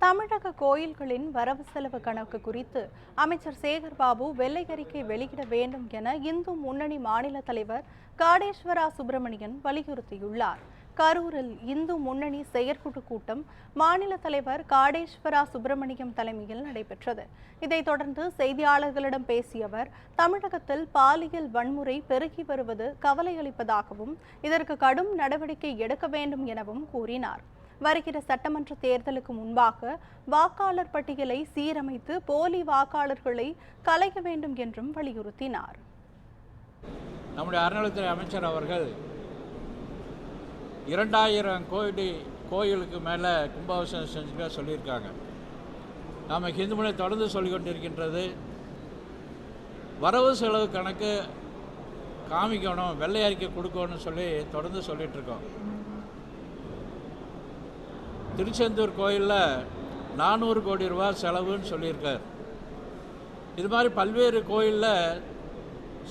தமிழக கோயில்களின் வரவு செலவு கணக்கு குறித்து அமைச்சர் சேகர்பாபு வெள்ளை அறிக்கை வெளியிட வேண்டும் என இந்து முன்னணி மாநில தலைவர் காடேஸ்வரா சுப்பிரமணியன் வலியுறுத்தியுள்ளார். கரூரில் இந்து முன்னணி செயற்குழு கூட்டம் மாநில தலைவர் காடேஸ்வரா சுப்பிரமணியம் தலைமையில் நடைபெற்றது. இதைத் தொடர்ந்து செய்தியாளர்களிடம் பேசிய அவர், தமிழகத்தில் பாலியல் வன்முறை பெருகி வருவது கவலையளிப்பதாகவும் இதற்கு கடும் நடவடிக்கை எடுக்க வேண்டும் எனவும் கூறினார். வருகிற சட்டமன்ற தேர்தலுக்கு முன்பாக வாக்காளர் பட்டியலை சீரமைத்து போலி வாக்காளர்களை கலைக்க வேண்டும் என்றும் வலியுறுத்தினார். நம்முடைய அறநிலையத்துறை அமைச்சர் அவர்கள் 2000 கோயிலுக்கு மேலே கும்பாபிஷேகம் செஞ்சுக்க சொல்லியிருக்காங்க. நாம் ஹிந்து மொழி தொடர்ந்து சொல்லிக் கொண்டிருக்கின்றது, வரவு செலவு கணக்கு காமிக்கணும், வெள்ளை அறிக்கை கொடுக்கணும்னு சொல்லி தொடர்ந்து சொல்லிகிட்ருக்கோம். திருச்செந்தூர் கோயிலில் 400 கோடி ரூபா செலவுன்னு சொல்லியிருக்கார். இது மாதிரி பல்வேறு கோயிலில்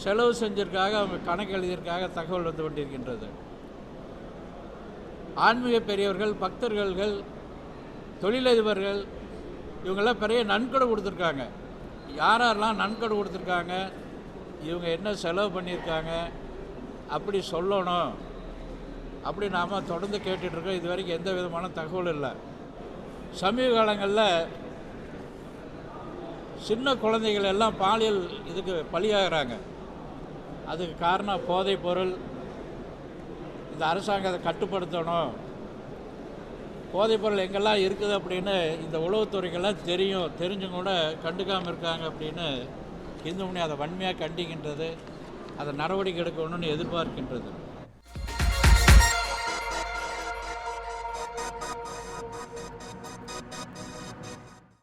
செலவு செஞ்சிருக்காக, அவங்க கணக்கு எழுதியிருக்காக தகவல் வந்து கொண்டிருக்கின்றது. ஆன்மீக பெரியவர்கள், பக்தர்கள், தொழிலதிபர்கள் இவங்கெல்லாம் பெரிய நன்கொடை கொடுத்துருக்காங்க. யாரெல்லாம் நன்கொடை கொடுத்துருக்காங்க, இவங்க என்ன செலவு பண்ணியிருக்காங்க அப்படி சொல்லணும் அப்படி நாம் தொடர்ந்து கேட்டுட்ருக்கோம். இது வரைக்கும் எந்த விதமான தகவல் இல்லை. சமீப காலங்களில் சின்ன குழந்தைகள் எல்லாம் பாலியல் இதுக்கு பலியாகிறாங்க. அதுக்கு காரணம் போதைப் பொருள். இந்த அரசாங்கம் அதை கட்டுப்படுத்தணும். போதைப் பொருள் எங்கெல்லாம் இருக்குது அப்படின்னு இந்த உளவுத்துறைக்கெல்லாம் தெரிஞ்சும் கூட கண்டுக்காமல் இருக்காங்க அப்படின்னு இந்து முன்னணி அதை வன்மையாக கண்டிக்கின்றது. அதை நடவடிக்கை எடுக்கணும்னு எதிர்பார்க்கின்றது.